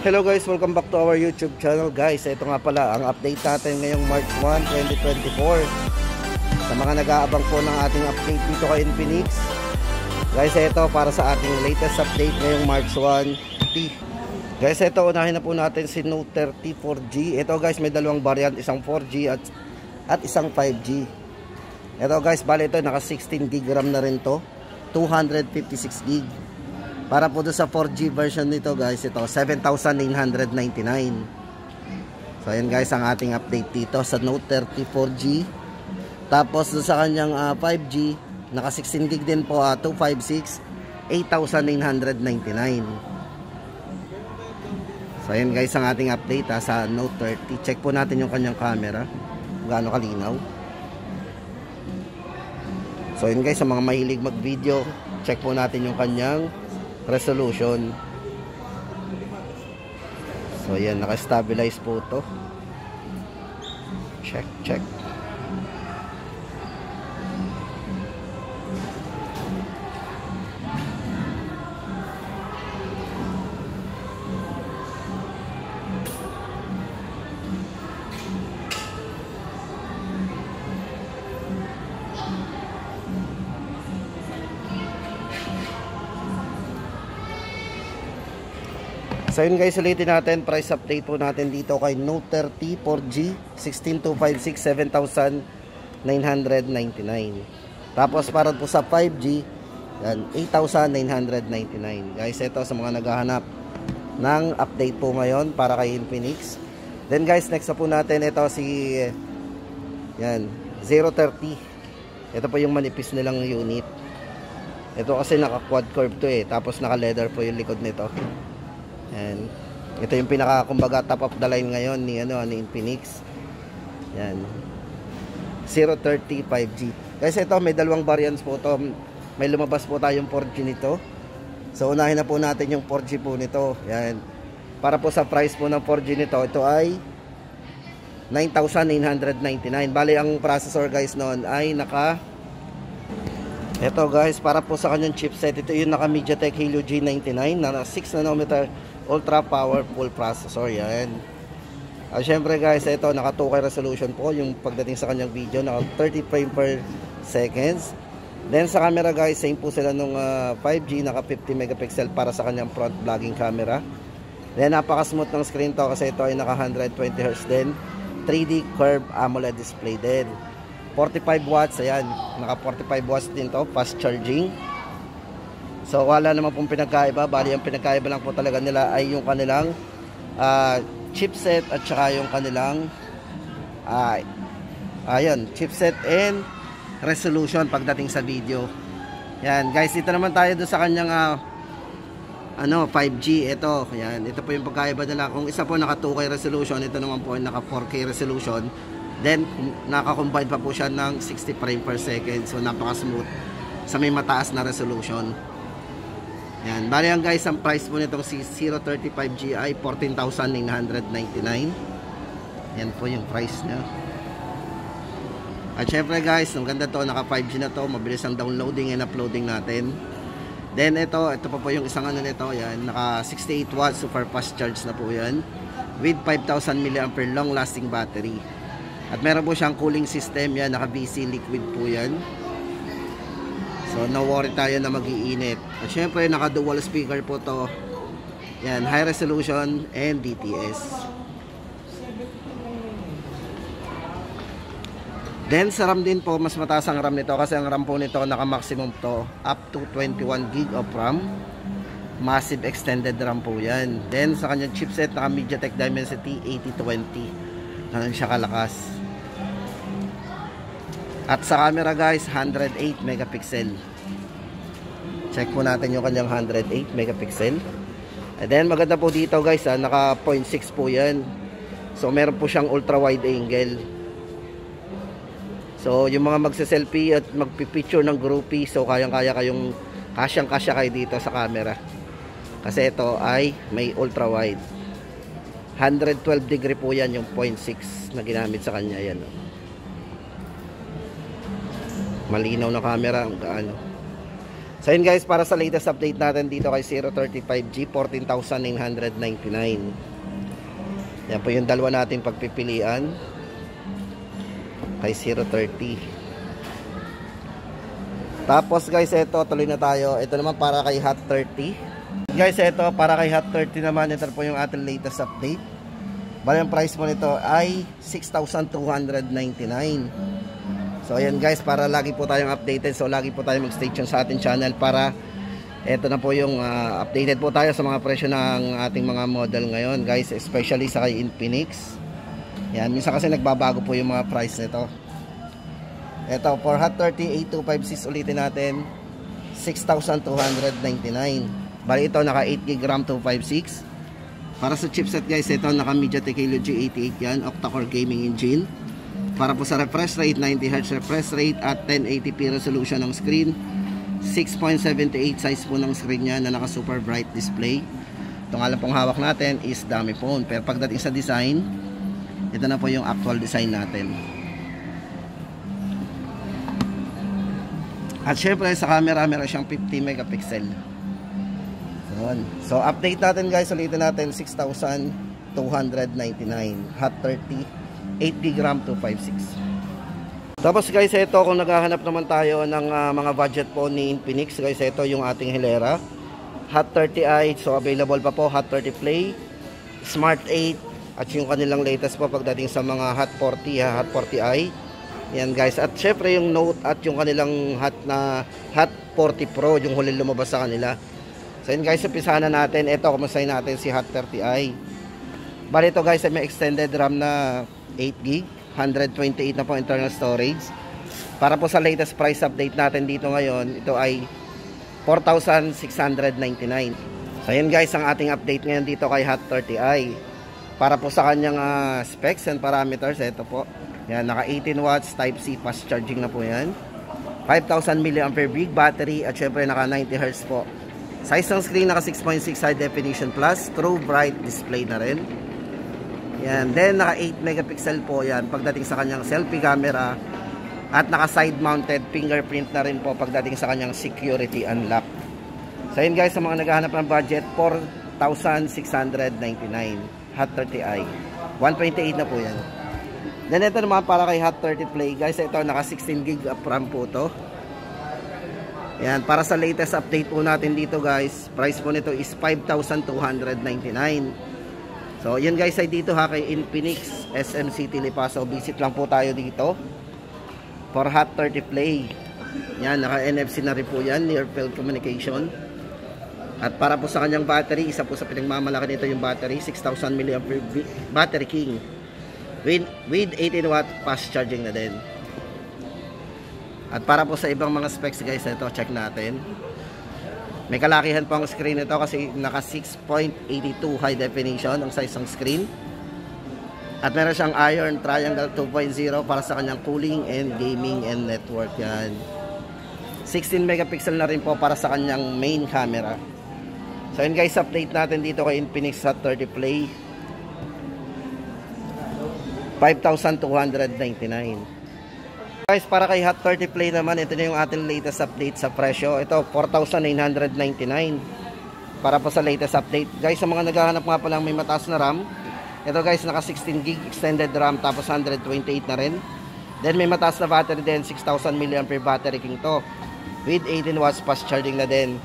Hello guys, welcome back to our YouTube channel guys. Ito nga pala ang update natin ngayong March 1, 2024. Sa mga nag-aabang po ng ating update dito kay Infinix. Guys, ito para sa ating latest update ngayong March 1. Guys, ito unahin na po natin si Note 30 4G. Ito guys, may dalawang variant, isang 4G at isang 5G. Ito guys, bali ito naka 16 GB RAM na rin to, 256 GB. Para po doon sa 4G version nito guys, ito 7,999. So ayan guys ang ating update dito sa Note 30 4G. Tapos doon sa kanyang 5G, naka 16 GB din po, 256, 8,999. So ayan guys ang ating update sa Note 30. Check po natin yung kanyang camera, gaano kalinaw. So ayan guys, sa mga mahilig mag video, check po natin yung kanyang resolution. So yan, naka-stabilize po to. Check. So yun guys, ulitin natin, price update po natin dito kay Note 30 4G 16256, 7,999. Tapos para po sa 5G, yan, 8,999. Guys, ito sa mga naghahanap ng update po ngayon para kay Infinix. Then guys, next na po natin ito si yan, 030. Ito po yung manipis nilang unit. Ito kasi naka quad curve to tapos naka leather po yung likod nito. And ito yung pinaka kumbaga top of the line ngayon ni Infinix. Yan. 030 5G. Guys, ito may dalawang variants po to. May lumabas po tayong 4G nito. So unahin na po natin yung 4G po nito. Yan. Para po sa price po ng 4G nito, ito ay 9,999. Bali ang processor guys noon ay ito guys, para po sa kanyang chipset, ito yung naka MediaTek Helio G99 na 6nm ultra powerful processor. Yan. Syempre guys, ito naka 2K resolution po yung pagdating sa kanyang video, naka 30 frame per seconds. Then sa camera guys, same po sila nung 5G, naka 50 megapixel para sa kanyang front vlogging camera. Then napaka smooth ng screen to kasi ito ay naka 120Hz din, 3D curved AMOLED display din. 45 watts, ayan, naka 45 watts din to, fast charging. So wala naman pong pinagkaiba, bali ang pinagkaiba lang po talaga nila ay yung kanilang chipset at saka yung kanilang chipset and resolution pagdating sa video. Yan guys, dito naman tayo doon sa kanyang 5G. Ito, yan, ito po yung pagkaiba nila. Kung isa po naka 2K resolution, ito naman po ay naka 4K resolution. Then naka-combine pa po siya ng 60 frame per second. So napaka-smooth sa may mataas na resolution. Yan, bali ang guys, ang price po nitong 035G ay 14,999. Yan po yung price niya. At syempre guys, ang ganda to, naka 5G na to, mabilis ang downloading and uploading natin. Then ito pa po yung isang nito, yan, naka 68 watts super fast charge na po yan with 5,000 mAh long lasting battery. At meron po siyang cooling system, yan, naka BC liquid po yan. So no worry tayo na mag-iinit. At syempre naka dual speaker po to. Yan, high resolution and DTS. Then sa RAM din po, mas mataas ang RAM nito kasi ang RAM po nito naka maximum to up to 21 GB of RAM. Massive extended RAM po yan. Then sa kanyang chipset, naka MediaTek Dimensity 8020. Ganun siya kalakas. At sa camera guys, 108 megapixel. Check po natin yung kanyang 108 megapixel. And then maganda po dito guys, naka 0.6 po yan. So meron po siyang ultra wide angle. So yung mga magse-selfie at magpipicture ng groupie, so kayang-kaya kayong kasyang-kasya kayo dito sa camera. Kasi ito ay may ultra wide. 112 degree po yan yung 0.6 na ginamit sa kanya. Yan. Malinaw na camera, ang gaano. So yun guys, para sa latest update natin dito kay 035G, 14,999. Yan po yung dalawa nating pagpipilian kay 030. Tapos guys, ito tuloy na tayo. Ito naman para kay Hot 30. Guys, ito para kay Hot 30 naman. Ito po yung ating latest update. Bali ang price mo nito ay 6,299. So ayan guys, para lagi po tayong updated. So lagi po tayong mag-stay tuned sa ating channel para ito na po yung updated po tayo sa mga presyo ng ating mga model ngayon guys, especially sa kay Infinix. Yan, minsan kasi nagbabago po yung mga price nito. Ito, for Hot 30 8256 ulitin natin, 6,299. Bali ito naka 8GB RAM 256. Para sa chipset guys, ito naka MediaTek Helio G88 yan, octa-core gaming engine. Para po sa refresh rate, 90Hz refresh rate at 1080p resolution ng screen. 6.78 size po ng screen niya na naka super bright display. Ito nga lang pong hawak natin is dummy phone. Pero pagdating sa design, ito na po yung actual design natin. At syempre sa camera, meron siyang 50 megapixel. So update natin guys, ulitin natin 6,299 Hot 30 8GB RAM 256. Tapos guys, ito kung naghahanap naman tayo ng mga budget po ni Infinix guys, ito yung ating Hilera Hot 30i. So available pa po Hot 30 Play, Smart 8 at yung kanilang latest po pagdating sa mga Hot 40, Hot 40i. Yan guys, at syempre yung Note at yung kanilang Hot 40 Pro, yung huling lumabas sa kanila. So yun guys, umpisahan na natin. Ito, kumustahin natin si Hot 30i. Bali ito guys ay may extended RAM na 8GB, 128 na po internal storage. Para po sa latest price update natin dito ngayon, ito ay 4,699. So yun guys, ang ating update ngayon dito kay Hot 30i. Para po sa kanyang specs and parameters, ito po. Yan, naka 18 watts type C fast charging na po yan. 5,000 mAh battery at syempre naka 90Hz po. Size ng screen naka 6.6 high definition plus, true bright display na rin. Yan, then naka 8 megapixel po yan pagdating sa kanyang selfie camera at naka side mounted fingerprint na rin po pagdating sa kanyang security unlock. So yun guys, sa mga naghahanap ng budget, 4,699 Hot 30i, 128 na po yan. Then ito naman para kay Hot 30 Play guys, ito naka 16GB of RAM po to. Yan, para sa latest update po natin dito guys, price po nito is 5,299. So, yun guys ay dito ha kay Infinix SM City Lipa. So, visit lang po tayo dito for Hot 30 Play. Yan, naka NFC na rin po yan, near field communication. At para po sa kanyang battery, isa po sa pinagmamalaki nito yung battery, 6,000 mAh battery king with 18 watt fast charging na din. At para po sa ibang mga specs guys, ito check natin. May kalakihan po ang screen nito kasi naka 6.82 high definition ang size ng screen. At meron siyang Iron Triangle 2.0 para sa kanyang cooling and gaming and network yan. 16 megapixel na rin po para sa kanyang main camera. So yun guys, update natin dito kay Infinix Hot 30 Play. 5,299. Guys, para kay Hot 30 Play naman, ito na yung ating latest update sa presyo. Ito, 4,999 para po sa latest update. Guys, sa mga naghahanap nga palang may mataas na RAM, ito guys, naka 16GB extended RAM tapos 128 na rin. Then may mataas na battery din, 6,000 mAh battery king to with 18 watts fast charging na din.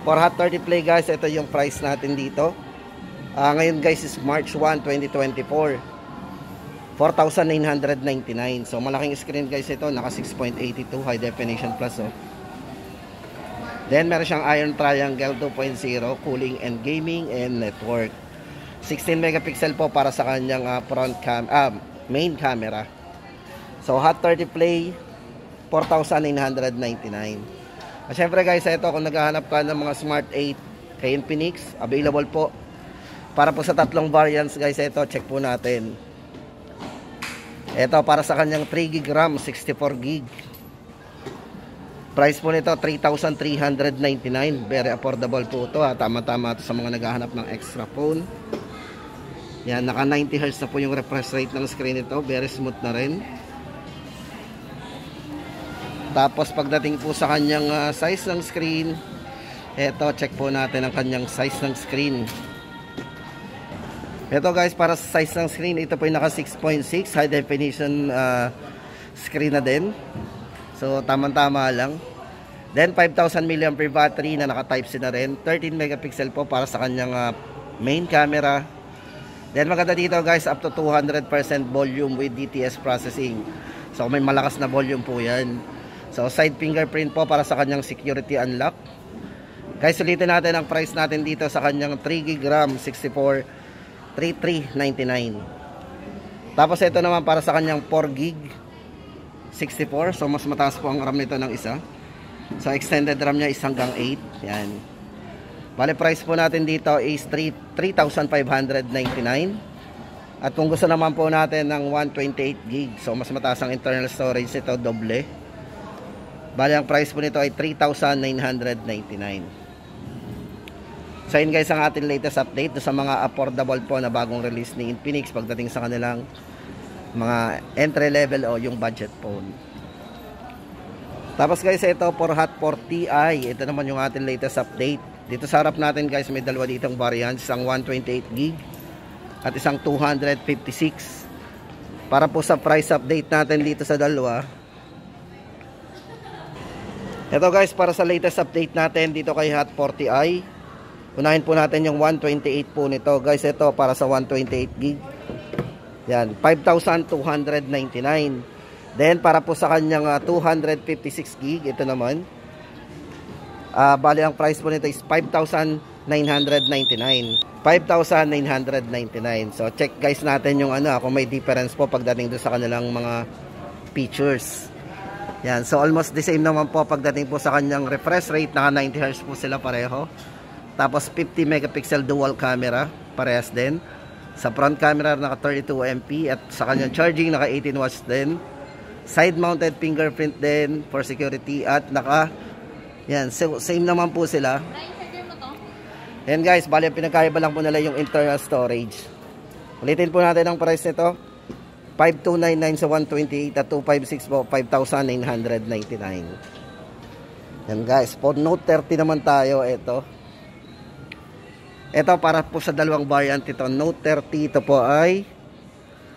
For Hot 30 Play guys, ito yung price natin dito. Ngayon guys is March 1, 2024. 4,999. So malaking screen guys ito, naka 6.82 high definition plus oh. Then meron siyang Iron Triangle 2.0 cooling and gaming and network. 16 megapixel po para sa kanyang main camera. So Hot 30 Play 4,999. At syempre guys, ito kung naghahanap ka ng mga Smart 8 kay Infinix, available po. Para po sa tatlong variants guys, ito check po natin. Ito para sa kanyang 3GB RAM, 64GB. Price po nito 3,399. Very affordable po ito. Tama-tama ito sa mga naghahanap ng extra phone. Yan, naka 90Hz na po yung refresh rate ng screen nito. Very smooth na rin. Tapos pagdating po sa kanyang size ng screen, eto, check po natin ang kanyang size ng screen. Eto guys, para sa size ng screen, ito po yung naka 6.6 high definition screen na din. So tamang-tama lang. Then 5,000 mAh battery na naka Type-C na rin. 13 megapixel po para sa kanyang main camera. Then maganda dito guys, up to 200% volume with DTS processing. So may malakas na volume po yan. So side fingerprint po para sa kanyang security unlock. Guys, ulitin natin ang price natin dito sa kanyang 3GB RAM 64 3399. Tapos ito naman para sa kanyang 4GB 64. So mas mataas po ang RAM nito ng isa. So extended RAM niya is hanggang 8. Yan. Bale price po natin dito is 3,599. At kung gusto naman po natin ng 128GB, so mas mataas ang internal storage nito, doble. Bale ang price po nito ay 3,999. So yun guys ang ating latest update sa mga affordable po na bagong release ni Infinix pagdating sa kanilang mga entry level o yung budget phone. Tapos guys, ito for Hot 4 Ti. Ito naman yung ating latest update. Dito sa harap natin guys, may dalawa ditong variants, isang 128GB at isang 256. Para po sa price update natin dito sa dalawa. Ito guys, para sa latest update natin dito kay Hot 4 Ti, unahin po natin yung 128 po nito. Guys, ito para sa 128GB. Yan, 5,299. Then para po sa kanyang 256GB, ito naman. Bali ang price po nito is 5,999. 5,999. So check guys natin yung kung may difference po pagdating doon sa kanilang mga features. Yan, so almost the same naman po pagdating po sa kanyang refresh rate, naka 90Hz po sila pareho. Tapos 50 megapixel dual camera, parehas din. Sa front camera naka 32MP at sa kanyang charging naka 18 watts din. Side mounted fingerprint din for security at naka yan, so, same naman po sila. Yan guys, bali pinagkaiba lang po nila yung internal storage. Ulitin po natin ang price nito, 5,299 sa 128 at 256 po, 5,999. Yan guys, for Note 30 naman tayo. Ito para po sa dalawang variant ito, Note 30. Ito po ay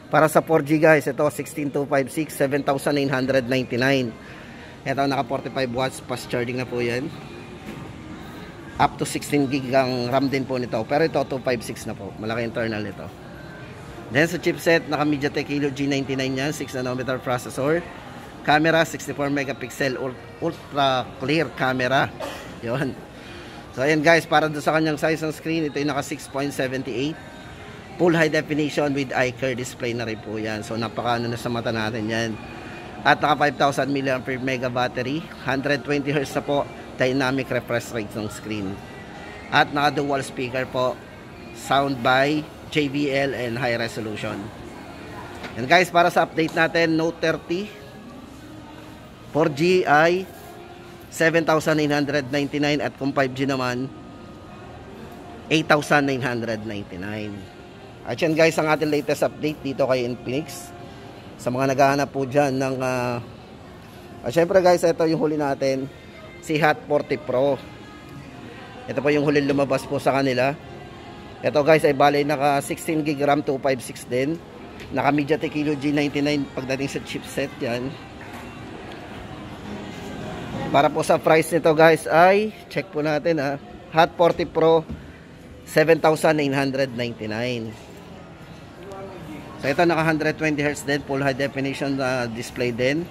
para sa 4G guys, ito 16256, 7,999. Ito naka 45 watts fast charging na po yan. Up to 16GB ang RAM din po nito. Pero ito 256 na po, malaki internal ito. Then sa chipset, naka MediaTek Helio G99 yan, 6nm processor. Camera 64 megapixel ultra clear camera. Yun. So ayan guys, para doon sa kanyang size ng screen, ito yung naka 6.78. Full high definition with iCare display na rin po yan. So napakaano na sa mata natin yan. At naka 5,000 mAh battery, 120Hz na po, dynamic refresh rate ng screen. At naka dual speaker po, sound by JBL and high resolution. And guys, para sa update natin, Note 30 4G ay 7,999 at kung 5G naman 8,999. At yan guys ang ating latest update dito kay Infinix. Sa mga naghahanap po dyan ng syempre guys, ito yung huli natin, si Hot 40 Pro. Ito po yung huli lumabas po sa kanila. Ito guys ay bali naka 16GB RAM 256 din. Naka MediaTek Helio G99 pagdating sa chipset yan. Para po sa price nito guys ay, check po natin Hot 40 Pro 7,999. So ito naka 120Hz din, full high definition display din.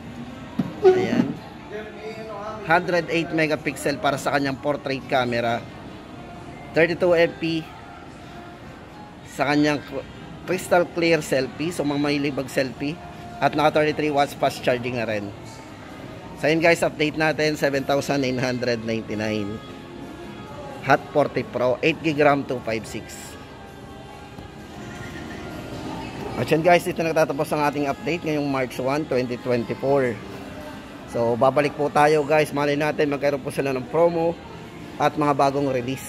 Ayan. 108 megapixel para sa kanyang portrait camera. 32MP sa kanyang crystal clear selfie, so mga mahilig mag selfie. At naka 33 watts fast charging na rin. So yun guys, update natin, 7,999. Hot 40 Pro, 8GB RAM 256. At yan guys, dito nagtatapos ang ating update ngayong March 1, 2024. So babalik po tayo guys, malay natin magkaroon po sila ng promo at mga bagong release.